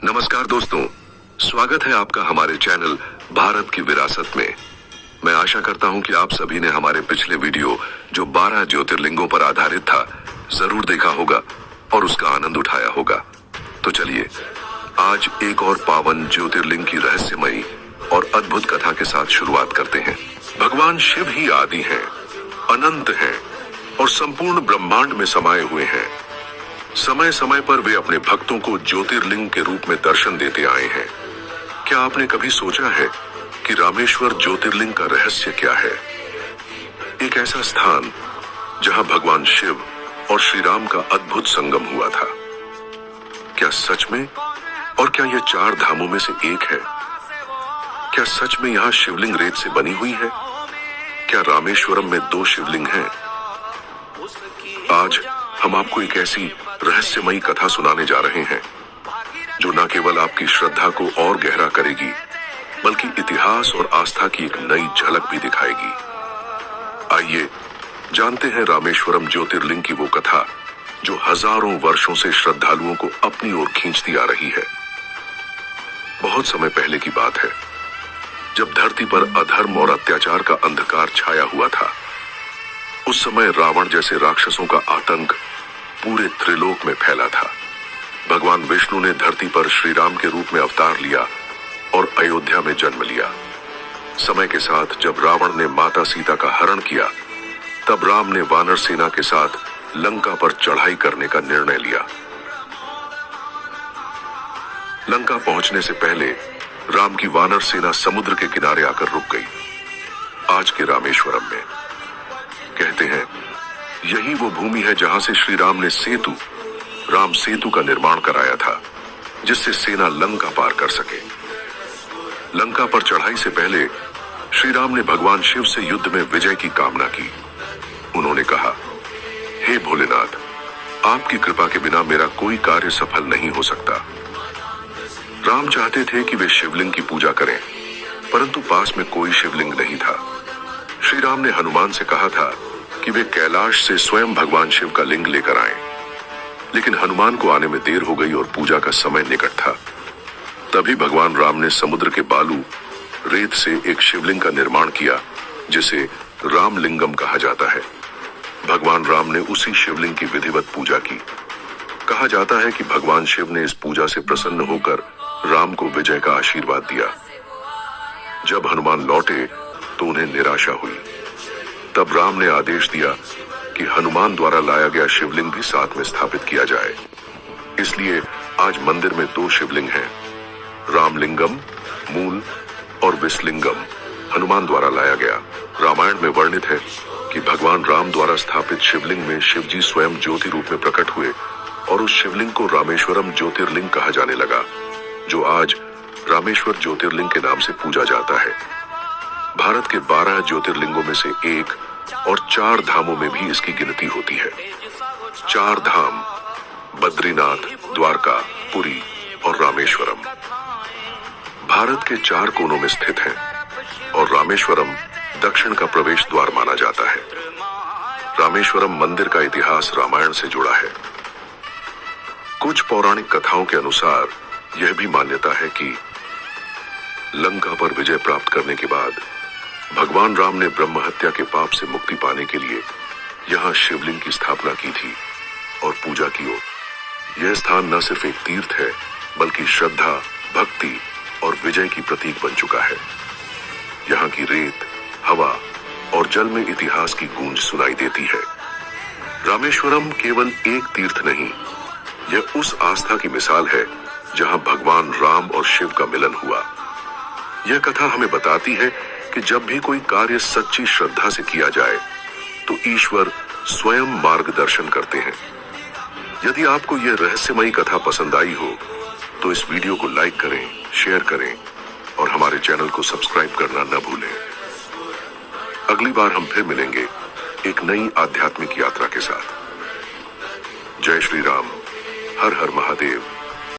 नमस्कार दोस्तों, स्वागत है आपका हमारे चैनल भारत की विरासत में। मैं आशा करता हूं कि आप सभी ने हमारे पिछले वीडियो जो 12 ज्योतिर्लिंगों पर आधारित था जरूर देखा होगा और उसका आनंद उठाया होगा। तो चलिए आज एक और पावन ज्योतिर्लिंग की रहस्यमयी और अद्भुत कथा के साथ शुरुआत करते हैं। भगवान शिव ही आदि हैं, अनंत हैं और संपूर्ण ब्रह्मांड में समाये हुए हैं। समय समय पर वे अपने भक्तों को ज्योतिर्लिंग के रूप में दर्शन देते आए हैं। क्या आपने कभी सोचा है कि रामेश्वर ज्योतिर्लिंग का रहस्य क्या है? एक ऐसा स्थान जहां भगवान शिव और श्री राम का अद्भुत संगम हुआ था। क्या सच में? और क्या यह 4 धामों में से एक है? क्या सच में यहाँ शिवलिंग रेत से बनी हुई है? क्या रामेश्वरम में 2 शिवलिंग हैं? आज हम आपको एक ऐसी रहस्यमयी कथा सुनाने जा रहे हैं जो न केवल आपकी श्रद्धा को और गहरा करेगी बल्कि इतिहास और आस्था की एक नई झलक भी दिखाएगी। आइए जानते हैं रामेश्वरम ज्योतिर्लिंग की वो कथा जो हजारों वर्षों से श्रद्धालुओं को अपनी ओर खींचती आ रही है। बहुत समय पहले की बात है, जब धरती पर अधर्म और अत्याचार का अंधकार छाया हुआ था। उस समय रावण जैसे राक्षसों का आतंक पूरे त्रिलोक में फैला था। भगवान विष्णु ने धरती पर श्री राम के रूप में अवतार लिया और अयोध्या में जन्म लिया। समय के साथ जब रावण ने माता सीता का हरण किया, तब राम ने वानर सेना के साथ लंका पर चढ़ाई करने का निर्णय लिया। लंका पहुंचने से पहले राम की वानर सेना समुद्र के किनारे आकर रुक गई, आज के रामेश्वरम में। कहते हैं यही वो भूमि है जहां से श्री राम ने राम सेतु का निर्माण कराया था, जिससे सेना लंका पार कर सके। लंका पर चढ़ाई से पहले श्री राम ने भगवान शिव से युद्ध में विजय की कामना की। उन्होंने कहा, हे भोलेनाथ, आपकी कृपा के बिना मेरा कोई कार्य सफल नहीं हो सकता। राम चाहते थे कि वे शिवलिंग की पूजा करें, परंतु पास में कोई शिवलिंग नहीं था। श्री राम ने हनुमान से कहा था कि वे कैलाश से स्वयं भगवान शिव का लिंग लेकर आएं, लेकिन हनुमान को आने में देर हो गई और पूजा का समय निकट था। तभी भगवान राम ने समुद्र के बालू रेत से एक शिवलिंग का निर्माण किया, जिसे रामलिंगम कहा जाता है। भगवान राम ने उसी शिवलिंग की विधिवत पूजा की। कहा जाता है कि भगवान शिव ने इस पूजा से प्रसन्न होकर राम को विजय का आशीर्वाद दिया। जब हनुमान लौटे तो उन्हें निराशा हुई। तब राम ने आदेश दिया कि हनुमान द्वारा लाया गया शिवलिंग भी साथ में स्थापित किया जाए। इसलिए आज मंदिर में 2 शिवलिंग हैं, रामलिंगम मूल और विष्लिंगम हनुमान द्वारा लाया गया। रामायण में वर्णित है कि भगवान राम द्वारा स्थापित शिवलिंग में शिवजी स्वयं ज्योति रूप में प्रकट हुए और उस शिवलिंग को रामेश्वरम ज्योतिर्लिंग कहा जाने लगा, जो आज रामेश्वर ज्योतिर्लिंग के नाम से पूजा जाता है। भारत के 12 ज्योतिर्लिंगों में से एक और 4 धामों में भी इसकी गिनती होती है। 4 धाम बद्रीनाथ, द्वारका, पुरी और रामेश्वरम भारत के 4 कोनों में स्थित हैं और रामेश्वरम दक्षिण का प्रवेश द्वार माना जाता है। रामेश्वरम मंदिर का इतिहास रामायण से जुड़ा है। कुछ पौराणिक कथाओं के अनुसार यह भी मान्यता है कि लंका पर विजय प्राप्त करने के बाद भगवान राम ने ब्रह्म हत्या के पाप से मुक्ति पाने के लिए यहाँ शिवलिंग की स्थापना की थी और पूजा की हो। यह स्थान न सिर्फ एक तीर्थ है बल्कि श्रद्धा, भक्ति और विजय की प्रतीक बन चुका है। यहाँ की रेत, हवा और जल में इतिहास की गूंज सुनाई देती है। रामेश्वरम केवल एक तीर्थ नहीं, यह उस आस्था की मिसाल है जहाँ भगवान राम और शिव का मिलन हुआ। यह कथा हमें बताती है कि जब भी कोई कार्य सच्ची श्रद्धा से किया जाए तो ईश्वर स्वयं मार्गदर्शन करते हैं। यदि आपको यह रहस्यमयी कथा पसंद आई हो तो इस वीडियो को लाइक करें, शेयर करें और हमारे चैनल को सब्सक्राइब करना न भूलें। अगली बार हम फिर मिलेंगे एक नई आध्यात्मिक यात्रा के साथ। जय श्री राम, हर हर महादेव।